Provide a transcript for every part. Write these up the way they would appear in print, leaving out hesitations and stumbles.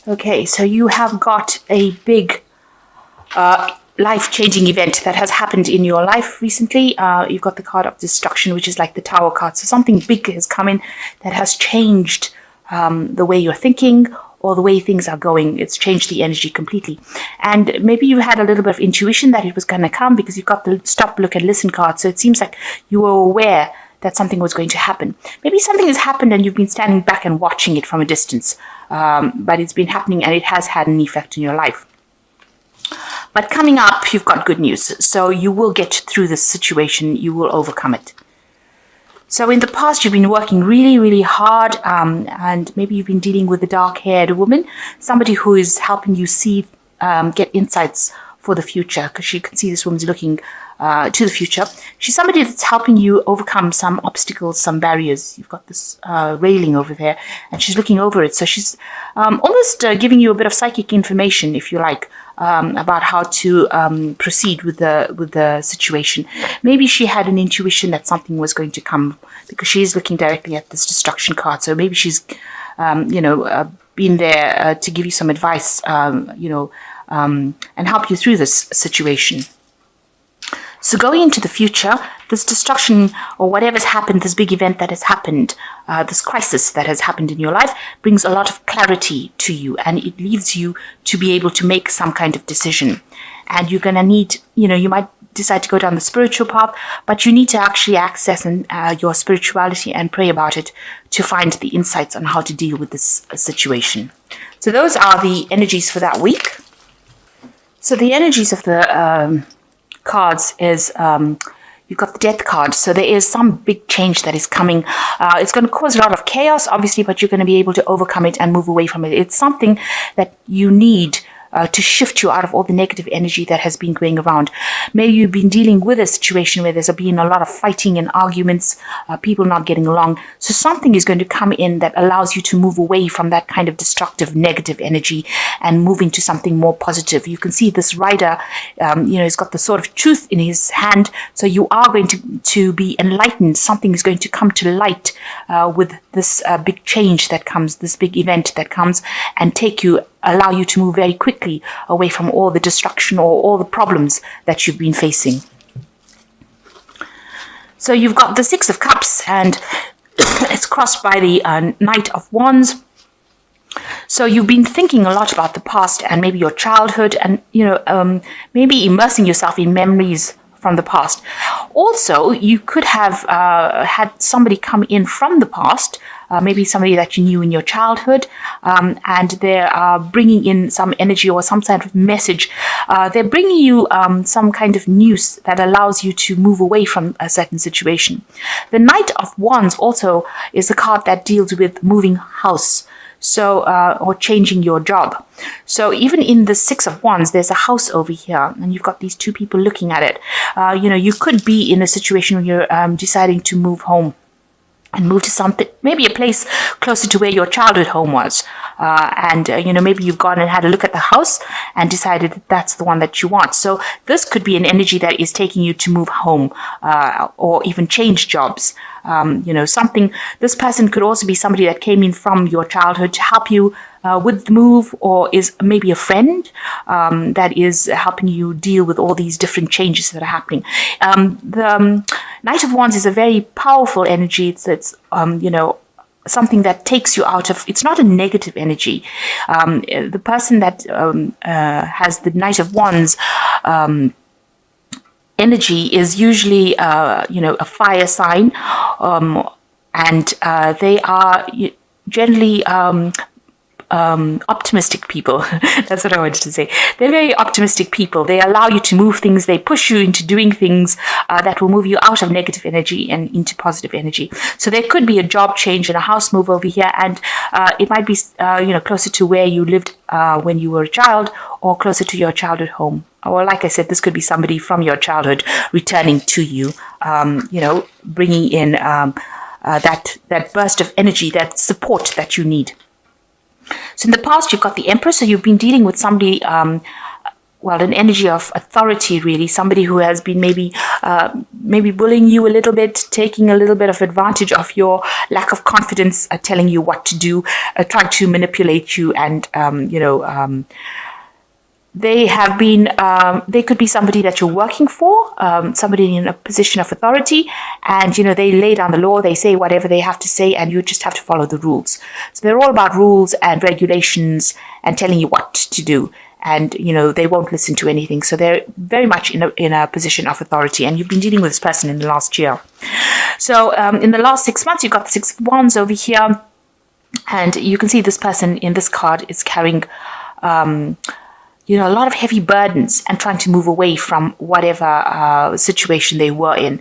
Okay, so you have got a big life-changing event that has happened in your life recently. You've got the card of destruction, which is like the Tower card. So something big has come in that has changed the way you're thinking or the way things are going. It's changed the energy completely. And maybe you had a little bit of intuition that it was going to come because you've got the stop, look, and listen card. So it seems like you were aware that something was going to happen. Maybe something has happened and you've been standing back and watching it from a distance. But it's been happening and it has had an effect in your life. But coming up, you've got good news. So you will get through this situation. You will overcome it. So in the past, you've been working really, really hard, and maybe you've been dealing with a dark-haired woman, somebody who is helping you see, get insights for the future, because you can see this woman's looking to the future. She's somebody that's helping you overcome some obstacles, some barriers. You've got this railing over there, and she's looking over it. So she's almost giving you a bit of psychic information, if you like, about how to proceed with the situation. Maybe she had an intuition that something was going to come because she is looking directly at this destruction card. So maybe she's, been there to give you some advice, and help you through this situation. So going into the future, this destruction or whatever's happened, this big event that has happened, this crisis that has happened in your life brings a lot of clarity to you, and it leaves you to be able to make some kind of decision. And you're going to need, you might decide to go down the spiritual path, but you need to actually access your spirituality and pray about it to find the insights on how to deal with this situation. So those are the energies for that week. So the energies of the cards is you've got the death card. So there is some big change that is coming. It's going to cause a lot of chaos, obviously, but you're going to be able to overcome it and move away from it. It's something that you need to shift you out of all the negative energy that has been going around. Maybe you've been dealing with a situation where there's been a lot of fighting and arguments, people not getting along. So something is going to come in that allows you to move away from that kind of destructive, negative energy and move into something more positive. You can see this rider, he's got the sword of truth in his hand. So you are going to be enlightened. Something is going to come to light with this big change that comes, this big event that comes, and allow you to move very quickly away from all the destruction or all the problems that you've been facing. So you've got the Six of Cups, and it's crossed by the Knight of Wands. So you've been thinking a lot about the past and maybe your childhood, and maybe immersing yourself in memories from the past. Also, you could have had somebody come in from the past, maybe somebody that you knew in your childhood, and they're bringing in some energy or some kind of message. They're bringing you some kind of news that allows you to move away from a certain situation. The Knight of Wands also is a card that deals with moving house. So, or changing your job. So even in the Six of Wands, there's a house over here, and you've got these two people looking at it. You could be in a situation where you're deciding to move home and move to something, maybe a place closer to where your childhood home was. Maybe you've gone and had a look at the house and decided that that's the one that you want. So this could be an energy that is taking you to move home, or even change jobs. This person could also be somebody that came in from your childhood to help you with the move, or is maybe a friend that is helping you deal with all these different changes that are happening. The Knight of Wands is a very powerful energy. It's something that takes you out of, it's not a negative energy. The person that has the Knight of Wands energy is usually, a fire sign, and they are generally optimistic people. That's what I wanted to say. They're very optimistic people. They allow you to move things. They push you into doing things that will move you out of negative energy and into positive energy. So there could be a job change and a house move over here, and it might be closer to where you lived when you were a child, or closer to your childhood home. Or like I said, this could be somebody from your childhood returning to you, bringing in that burst of energy, that support that you need. So in the past, you've got the Empress, so you've been dealing with somebody an energy of authority, really. Somebody who has been maybe bullying you a little bit, taking a little bit of advantage of your lack of confidence, telling you what to do, trying to manipulate you, and they have been, they could be somebody that you're working for, somebody in a position of authority, and, they lay down the law, they say whatever they have to say, and you just have to follow the rules. So they're all about rules and regulations and telling you what to do. And, they won't listen to anything. So they're very much in a position of authority. And you've been dealing with this person in the last year. So in the last 6 months, you've got the Six of Wands over here. And you can see this person in this card is carrying a lot of heavy burdens and trying to move away from whatever situation they were in.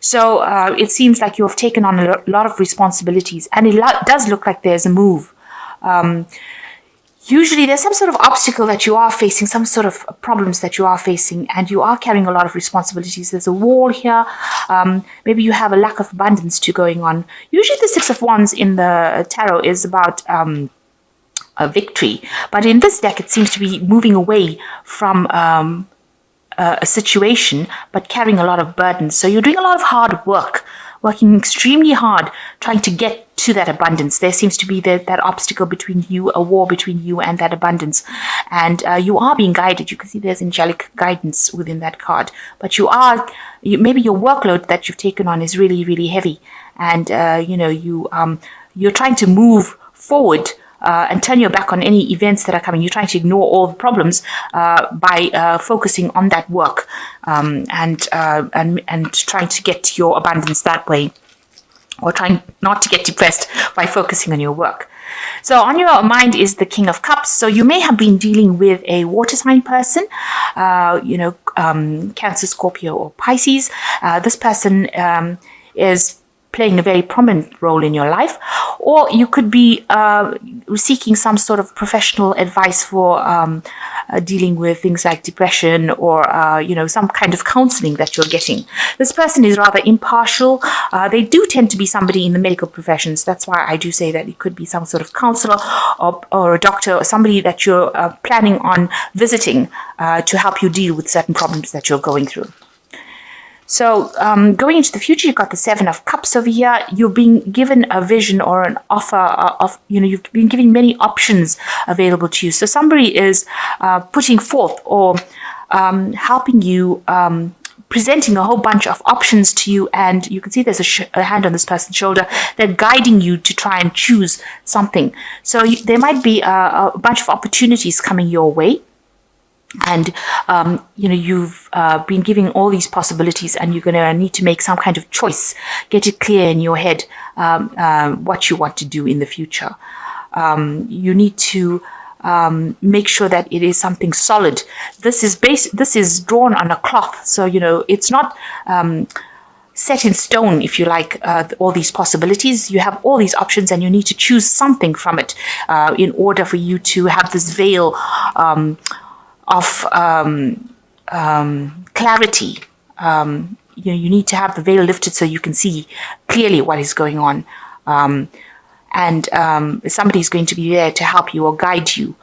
So it seems like you've taken on a lot of responsibilities, and it does look like there's a move. Usually there's some sort of obstacle that you are facing, some sort of problems that you are facing, and you are carrying a lot of responsibilities. There's a wall here. Maybe you have a lack of abundance going on. Usually the Six of Wands in the tarot is about a victory. But in this deck, it seems to be moving away from a situation, but carrying a lot of burdens. So you're doing a lot of hard work, working extremely hard, trying to get to that abundance. There seems to be that obstacle between you, a war between you and that abundance. And you are being guided. You can see there's angelic guidance within that card. But maybe your workload that you've taken on is really, really heavy. And, you're trying to move forward and turn your back on any events that are coming. You're trying to ignore all the problems by focusing on that work and trying to get your abundance that way, or trying not to get depressed by focusing on your work. So on your mind is the King of Cups. So you may have been dealing with a water sign person, Cancer, Scorpio, or Pisces. This person is playing a very prominent role in your life, or you could be seeking some sort of professional advice for dealing with things like depression, or some kind of counseling that you're getting. This person is rather impartial. They do tend to be somebody in the medical professions. That's why I do say that it could be some sort of counselor or a doctor, or somebody that you're planning on visiting to help you deal with certain problems that you're going through. So going into the future, you've got the Seven of Cups over here. You're being given a vision or an offer of, you've been given many options available to you. So somebody is putting forth or helping you, presenting a whole bunch of options to you. And you can see there's a hand on this person's shoulder. They're guiding you to try and choose something. So there might be a bunch of opportunities coming your way. And, you've been given all these possibilities, and you're going to need to make some kind of choice, get it clear in your head what you want to do in the future. You need to make sure that it is something solid. This is drawn on a cloth. So, it's not set in stone, if you like, all these possibilities. You have all these options, and you need to choose something from it in order for you to have this veil of clarity. You need to have the veil lifted so you can see clearly what is going on. And somebody is going to be there to help you or guide you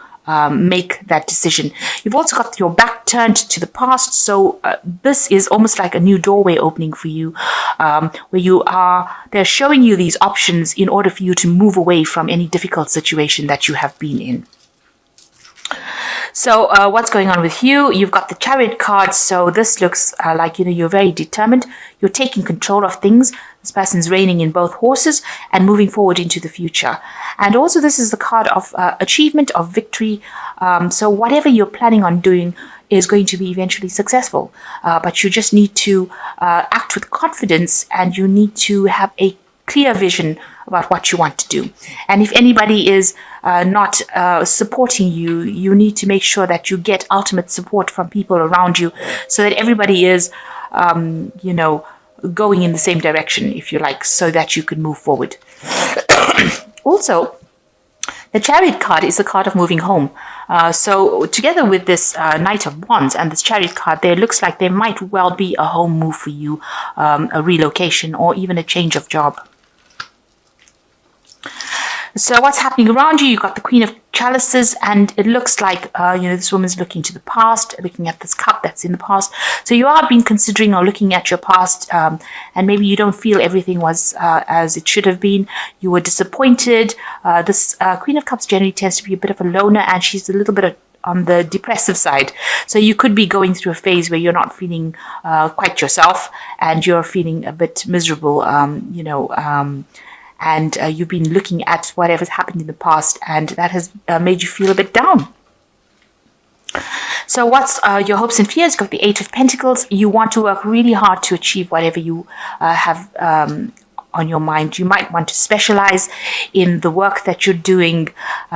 make that decision. You've also got your back turned to the past. So this is almost like a new doorway opening for you, where they're showing you these options in order for you to move away from any difficult situation that you have been in. So what's going on with you? You've got the Chariot card. So this looks like, you're very determined. You're taking control of things. This person's reining in both horses and moving forward into the future. And also this is the card of achievement, of victory. So whatever you're planning on doing is going to be eventually successful. But you just need to act with confidence, and you need to have a clear vision about what you want to do. And if anybody is not supporting you, you need to make sure that you get ultimate support from people around you, so that everybody is, going in the same direction, if you like, so that you can move forward. Also, the Chariot card is a card of moving home. So together with this Knight of Wands and this Chariot card, there looks like there might well be a home move for you, a relocation, or even a change of job. So what's happening around you? You've got the Queen of Chalices, and it looks like, this woman's looking to the past, looking at this cup that's in the past. So you are being considering or looking at your past, and maybe you don't feel everything was as it should have been. You were disappointed. This Queen of Cups generally tends to be a bit of a loner, and she's a little bit on the depressive side. So you could be going through a phase where you're not feeling quite yourself, and you're feeling a bit miserable, and you've been looking at whatever's happened in the past, and that has made you feel a bit down. So what's your hopes and fears? You've got the Eight of Pentacles. You want to work really hard to achieve whatever you have on your mind. You might want to specialize in the work that you're doing.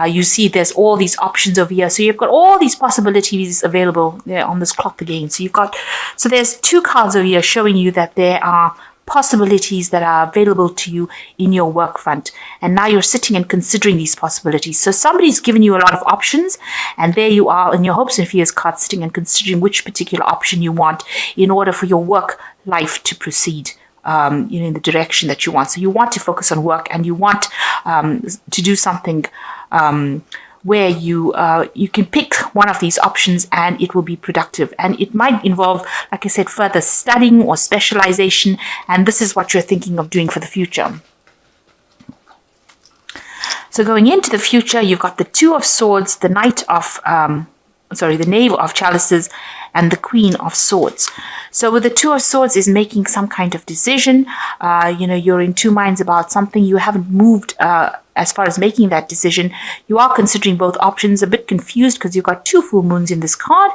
You see there's all these options over here. So you've got all these possibilities available on this clock again. So there's two cards over here showing you that there are possibilities that are available to you in your work front, and now you're sitting and considering these possibilities. So somebody's given you a lot of options, and there you are in your hopes and fears card, sitting and considering which particular option you want in order for your work life to proceed in the direction that you want. So you want to focus on work, and you want to do something where you can pick one of these options and it will be productive. And it might involve, like I said, further studying or specialization. And this is what you're thinking of doing for the future. So going into the future, you've got the Two of Swords, the the Knave of Chalices, and the Queen of Swords. So with the Two of Swords is making some kind of decision. You're in two minds about something. You haven't moved as far as making that decision. You are considering both options, a bit confused because you've got two full moons in this card.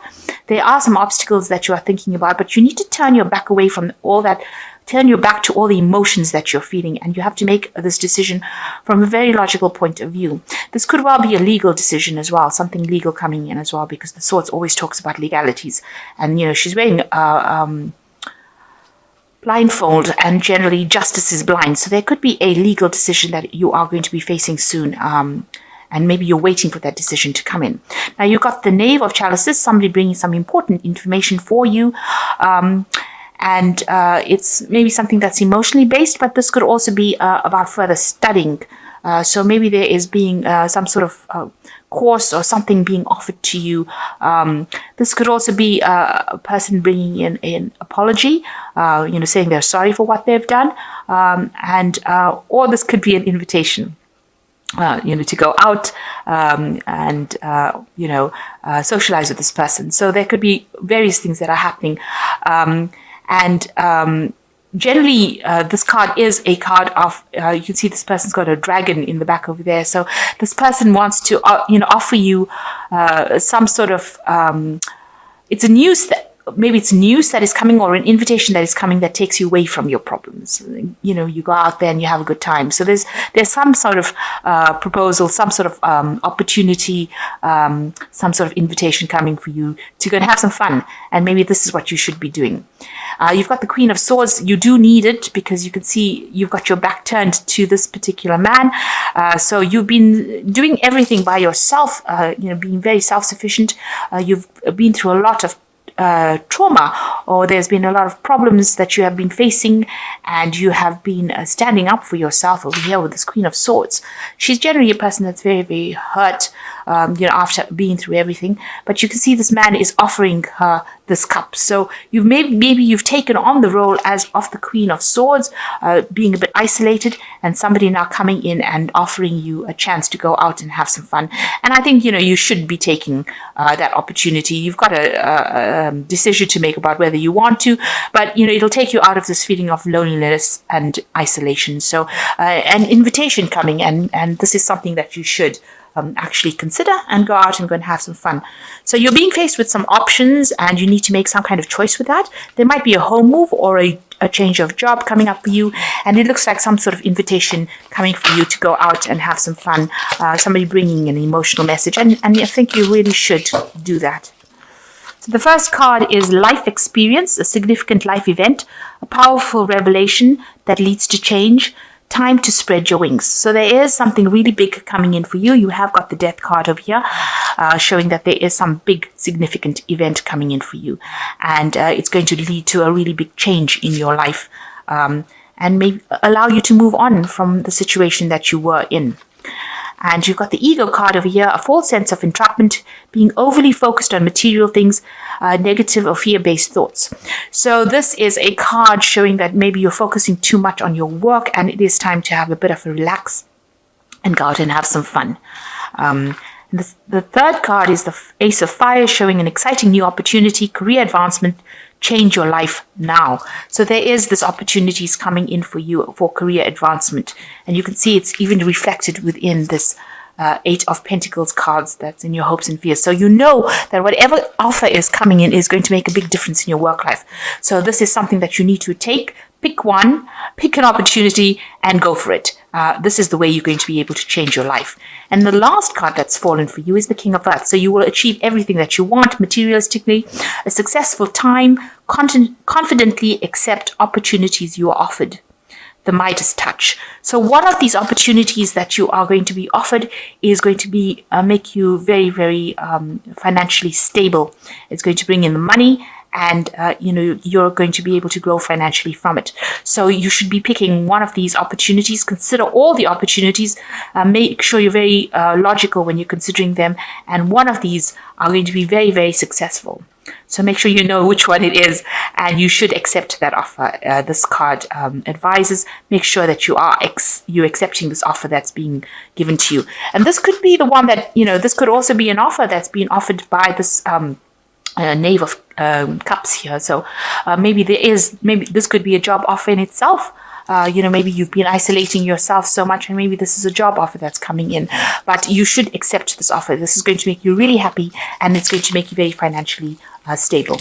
There are some obstacles that you are thinking about, but you need to turn your back away from all that. Turn your back to all the emotions that you're feeling, and you have to make this decision from a very logical point of view. This could well be a legal decision as well, something legal coming in as well, because the Swords always talks about legalities. And, she's wearing blindfold, and generally justice is blind. So there could be a legal decision that you are going to be facing soon. And maybe you're waiting for that decision to come in. Now, you've got the Knave of Chalices, somebody bringing some important information for you. And it's maybe something that's emotionally based, but this could also be about further studying. So maybe there is being some sort of course or something being offered to you. This could also be a person bringing in an apology, saying they're sorry for what they've done. Or this could be an invitation. To go out and socialize with this person. So there could be various things that are happening. Generally, this card is a card of, you can see this person's got a dragon in the back over there. So this person wants to, offer you some sort of, maybe it's news that is coming, or an invitation that is coming that takes you away from your problems. You go out there and you have a good time. So there's some sort of proposal, some sort of opportunity, some sort of invitation coming for you to go and have some fun. And maybe this is what you should be doing. You've got the Queen of Swords. You do need it because you can see you've got your back turned to this particular man. So you've been doing everything by yourself, being very self-sufficient. You've been through a lot of trauma, or there's been a lot of problems that you have been facing, and you have been standing up for yourself over here with this Queen of Swords. She's generally a person that's very, very hurt, after being through everything. But you can see this man is offering her this cup. So maybe you've taken on the role as of the Queen of Swords, being a bit isolated, and somebody now coming in and offering you a chance to go out and have some fun. And I think you should be taking that opportunity. You've got a decision to make about whether you want to, but it'll take you out of this feeling of loneliness and isolation. So an invitation coming, and this is something that you should actually consider and go out and go and have some fun. So you're being faced with some options, and you need to make some kind of choice with that. There might be a home move or a change of job coming up for you, and it looks like some sort of invitation coming for you to go out and have some fun. Somebody bringing an emotional message, and I think you really should do that. So the first card is life experience, a significant life event, a powerful revelation that leads to change, time to spread your wings. So there is something really big coming in for you. You have got the Death card over here, showing that there is some big significant event coming in for you. And it's going to lead to a really big change in your life, and maybe allow you to move on from the situation that you were in. And you've got the ego card over here, a false sense of entrapment, being overly focused on material things, negative or fear-based thoughts. So this is a card showing that maybe you're focusing too much on your work and it is time to have a bit of a relax and go out and have some fun. The third card is the Ace of Fire, showing an exciting new opportunity, career advancement, change your life now. So there is this opportunities coming in for you for career advancement. And you can see it's even reflected within this Eight of Pentacles cards that's in your hopes and fears. So you know that whatever offer is coming in is going to make a big difference in your work life. So this is something that you need to pick one, pick an opportunity and go for it. This is the way you're going to be able to change your life. And the last card that's fallen for you is the King of Earth. So you will achieve everything that you want materialistically, a successful time, confidently accept opportunities you are offered. The Midas touch. So one of these opportunities that you are going to be offered is going to be make you very, very financially stable. It's going to bring in the money, and you're going to be able to grow financially from it. So you should be picking one of these opportunities. Consider all the opportunities. Make sure you're very logical when you're considering them, and one of these are going to be very, very successful. So make sure you know which one it is, and you should accept that offer. This card advises, make sure that you're accepting this offer that's being given to you. And this could be the one that, this could also be an offer that's being offered by this Knave of Cups here. So maybe this could be a job offer in itself. Maybe you've been isolating yourself so much, and maybe this is a job offer that's coming in. But you should accept this offer. This is going to make you really happy, and it's going to make you very financially stable.